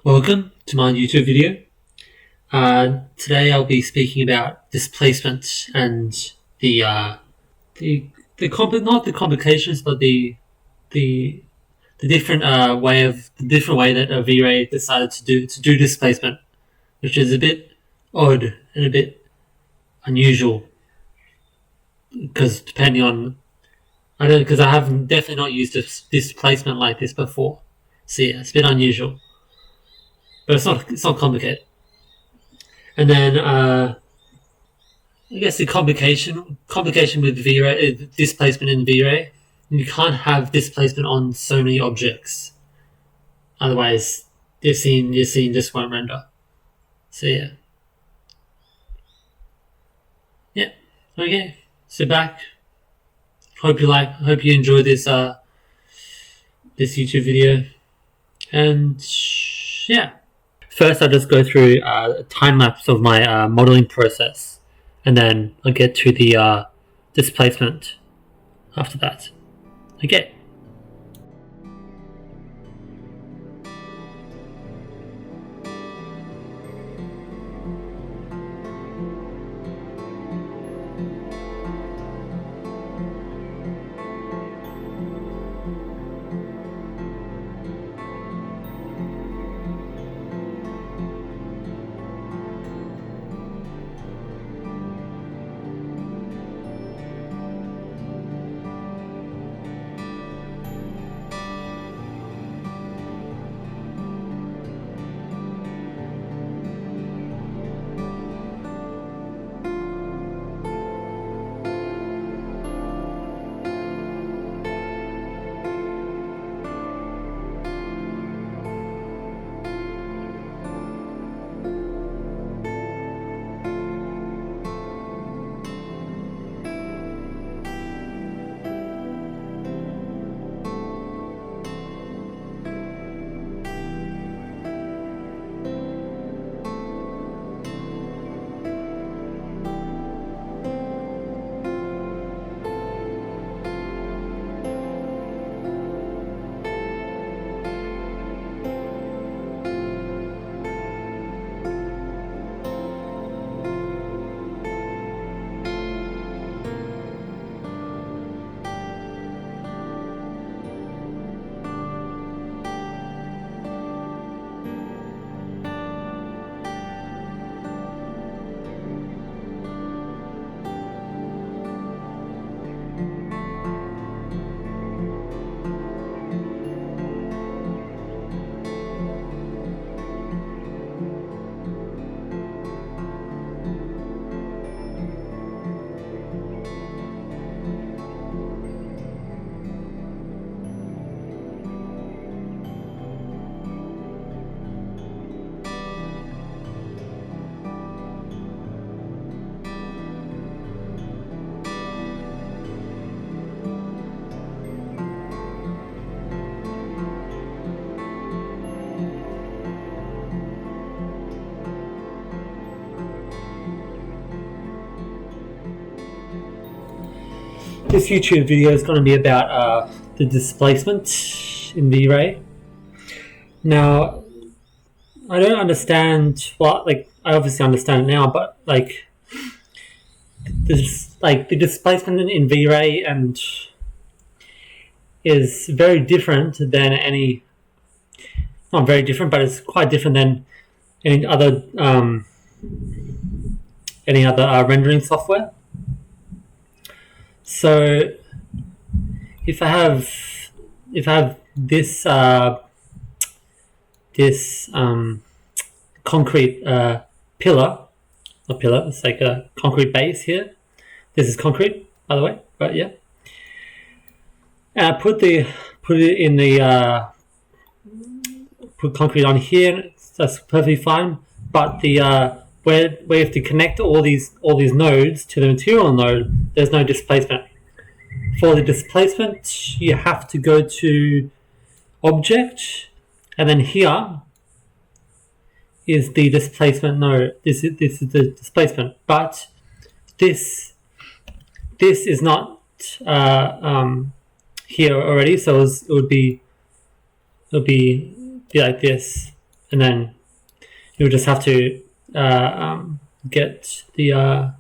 Welcome to my YouTube video. Today I'll be speaking about displacement and the not the complications, but the different way that Vray decided to do displacement, which is a bit odd and a bit unusual. Because depending on I have definitely not used displacement like this before, so yeah, it's a bit unusual. But it's not complicated. And then I guess the complication with Vray, displacement in Vray, you can't have displacement on so many objects. Otherwise, your scene just won't render. So yeah. Yeah. Okay. Sit back. Hope you enjoy this this YouTube video. And yeah. First, I'll just go through a time lapse of my modeling process, and then I'll get to the displacement after that. Okay. This YouTube video is going to be about the displacement in Vray. Now, I don't understand I obviously understand it now, but the displacement in Vray and is very different than not very different, but it's quite different than any other rendering software. So if I have this concrete pillar, it's like a concrete base here. This is concrete, by the way, but yeah. And I put concrete on here. That's perfectly fine. But where we have to connect all these nodes to the material node, there's no displacement. For the displacement, you have to go to Object, and then here is the displacement node. This is the displacement, but this is not here already, so it would be like this, and then you'll just have to get the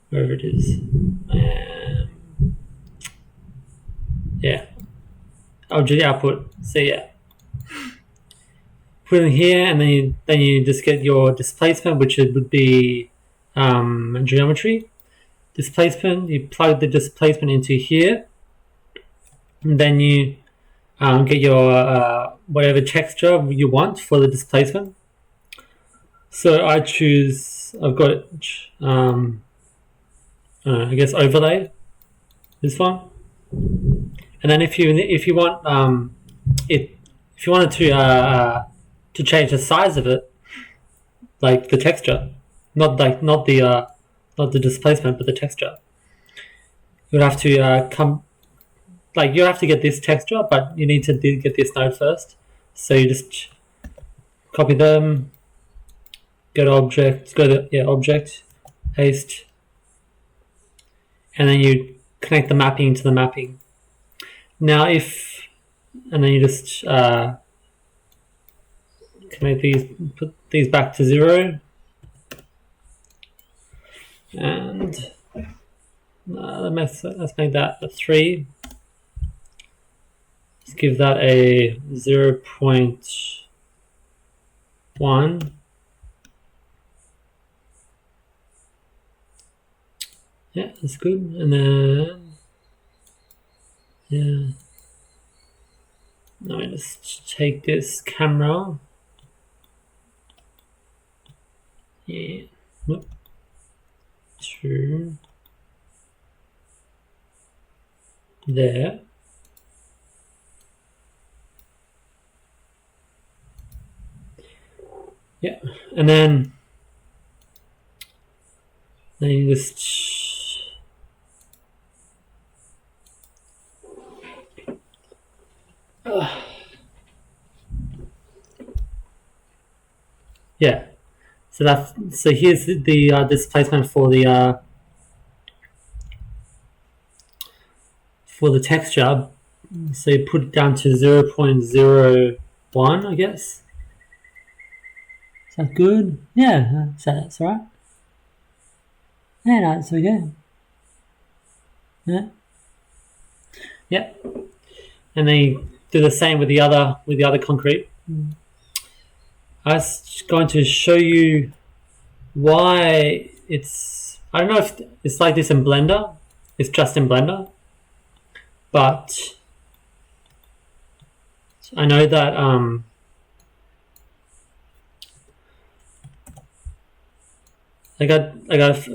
wherever it is. Yeah, object output. So yeah, put it here, and then you just get your displacement, which would be geometry. Displacement. You plug the displacement into here, and then you get your whatever texture you want for the displacement. So I choose. I've got I guess overlay. This one. And then if you want if you wanted to change the size of it, like the texture, not the displacement, but the texture, you'd have to you have to get this texture, but you need to get this node first. So you just copy them, go to object, object, paste, and then you connect the mapping to the mapping. Now and then you just connect these, put these back to 0, and let's make that a 3. Let's give that a 0.1. Yeah, that's good. And then yeah. Now I just take this camera. Yeah. Whoop. 2. There. Yeah, and then you just yeah. So here's the displacement for the texture. So you put it down to 0.01, I guess. Is that good? Yeah, that's right. Yeah, that's okay. Yeah. Yep. And then you do the same with the other concrete. I was going to show you why it's. I don't know if it's like this in Blender. It's just in Blender, but I know that I've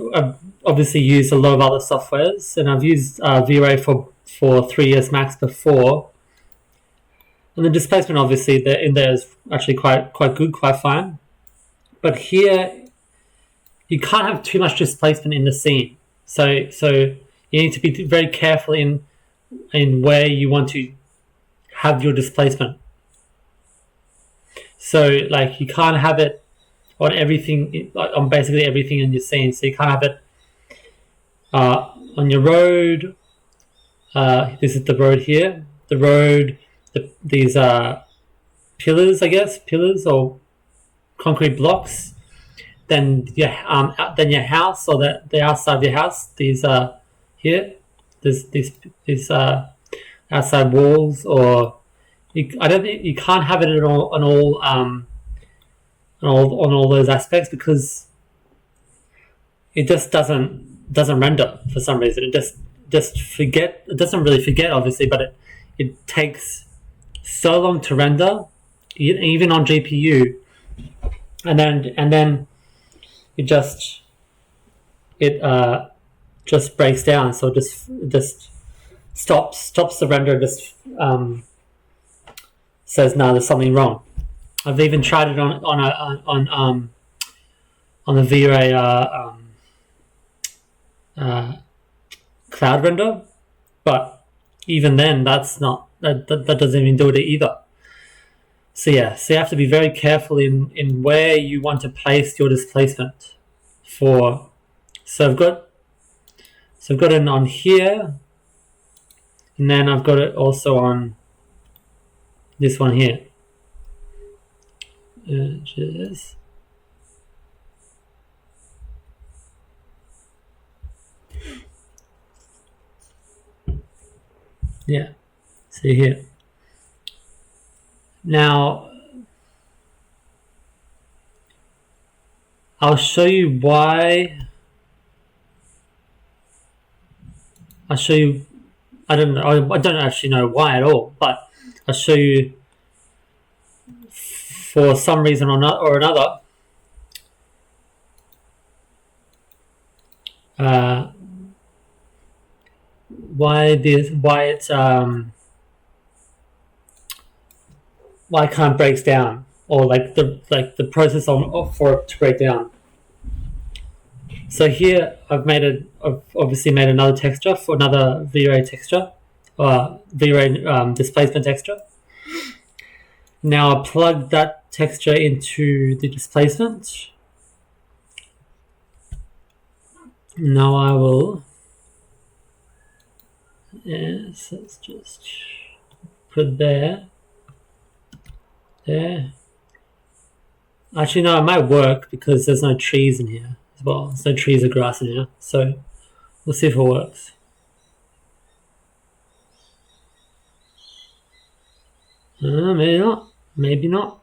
obviously used a lot of other softwares, and I've used Vray for 3ds Max before. And the displacement, obviously, in there is actually quite good, quite fine. But here, you can't have too much displacement in the scene. So you need to be very careful in where you want to have your displacement. So you can't have it on everything, on basically everything in your scene. So you can't have it on your road. This is the road here. The road. These pillars, I guess, or concrete blocks. Then your house, or the outside of your house. These here. These outside walls, or I don't think you can't have it on all those aspects, because it just doesn't render for some reason. It just forget. It doesn't really forget, obviously, but it takes so long to render, even on GPU, and then it just breaks down. So it just stops the render. Just says, no, there's something wrong. I've even tried it on the Vray cloud render, but even then, that doesn't even do it either. So yeah, so you have to be very careful in where you want to place your displacement for. So I've got it on here, and then I've got it also on this one here. images. Yeah, see here. Now, I'll show you why. I'll show you. I don't know. I don't actually know why at all, but I'll show you. For some reason or another, why it kind of breaks down, or like the process for it to break down. So here I've obviously made another texture for another V-Ray texture, V-Ray displacement texture. Now I'll plug that texture into the displacement. Now I will. Yes, let's just put there. There. Actually, no, it might work because there's no trees in here as well. There's no trees or grass in here. So we'll see if it works. Maybe not. Maybe not.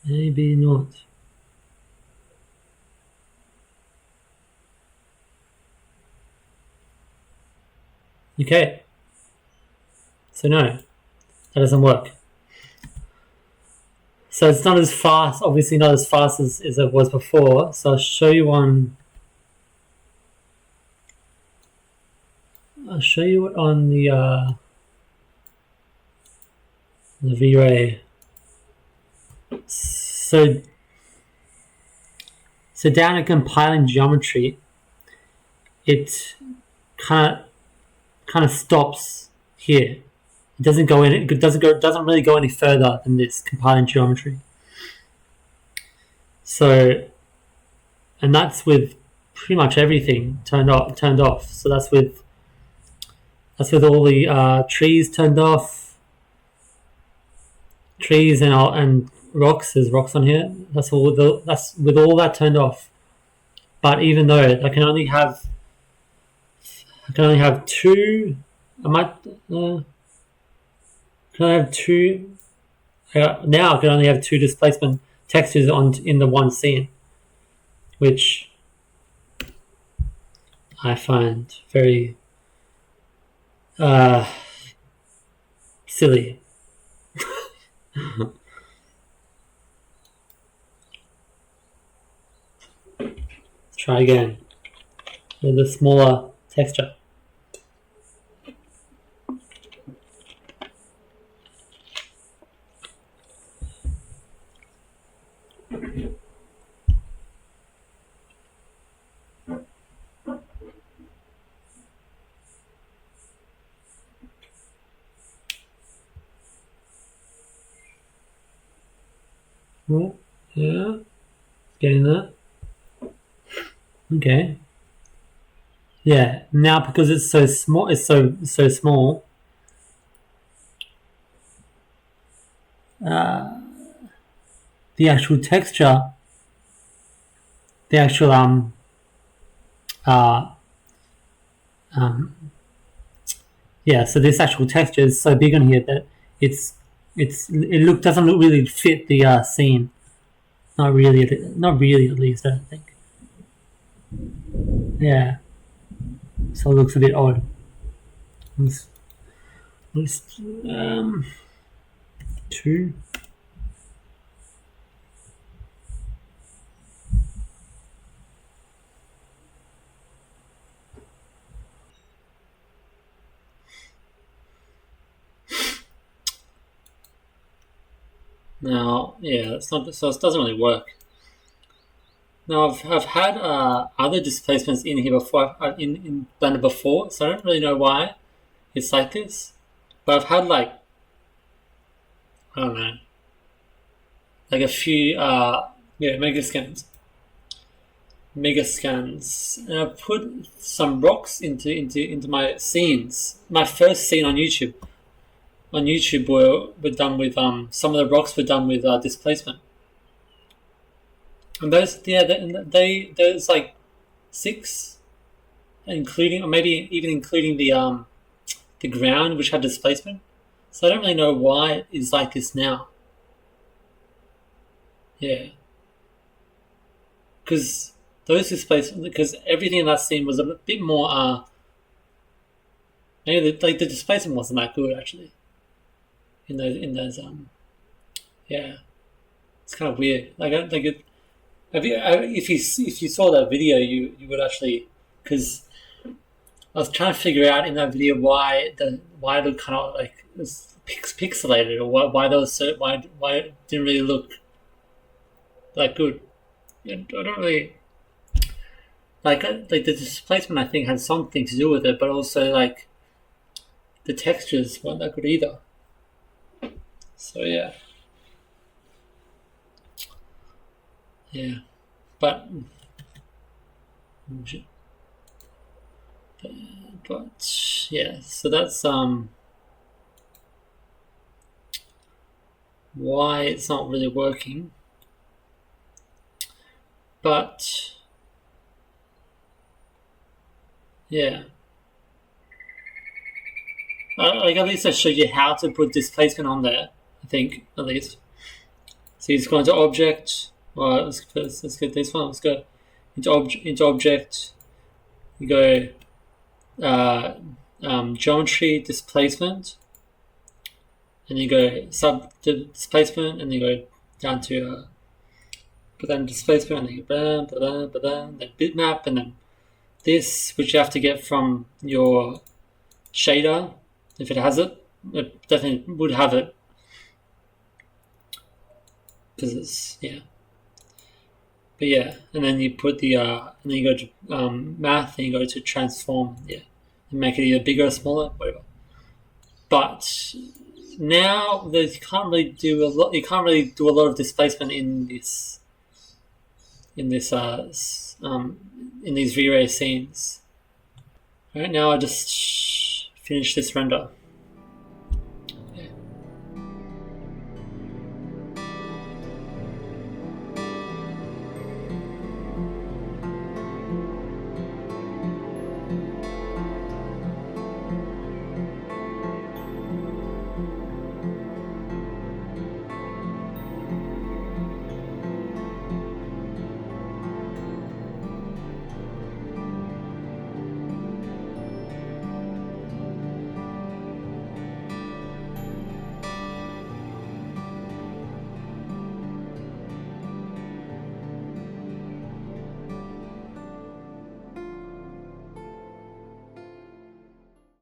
Maybe not. Okay. So no, that doesn't work. So it's not as fast, obviously not as fast as it was before. So I'll show you on. I'll show you it on the V-Ray. So down in compiling geometry, it kind of stops here. It doesn't go in. It doesn't really go any further than this compiling geometry. So, and that's with pretty much everything turned off. So that's with all the trees turned off. Trees and rocks. There's rocks on here. That's with all that turned off. But even though I can only have two. Can I have two? Now I can only have two displacement textures in the one scene, which I find very silly. Let's try again with a smaller texture. Oh, yeah, getting that. Okay. Yeah. Now because it's so small, so small. The actual texture, the actual yeah. So this actual texture is so big on here that it doesn't look really fit the scene. Not really at least. I don't think. Yeah. So it looks a bit odd. Two. Now, yeah, it's not so. It doesn't really work. Now, I've had other displacements in here before, in Blender before, so I don't really know why it's like this. But I've had I don't know, like a few mega scans. mega scans, and I put some rocks into my scenes. My first scene on YouTube were done with some of the rocks were done with displacement. And those there's like 6, including, or maybe even including the ground, which had displacement. So I don't really know why it is like this now. Yeah, because those displacement, because everything in that scene was a bit more. Maybe the displacement wasn't that good actually. In those yeah, it's kind of weird. Like I don't think it. If you saw that video, you would actually, because I was trying to figure out in that video why it looked kind of like it was pixelated, or why there was why it didn't really look that good. Yeah, I don't really like the displacement. I think had something to do with it, but also like the textures weren't that good either. So yeah, but yeah. So that's why it's not really working. But yeah, like at least I showed you how to put displacement on there. I think at least. So you just go into object. Well, let's get this one. Let's go into object. You go geometry displacement, and you go sub displacement, and you go down to but then displacement, and then you then bitmap, and then this, which you have to get from your shader if it has it. It definitely would have it because it's But yeah, and then you put and then you go to math, and you go to transform, and make it either bigger or smaller, whatever. But now you can't really do a lot. You can't really do a lot of displacement in these Vray scenes. Right now, I just finish this render.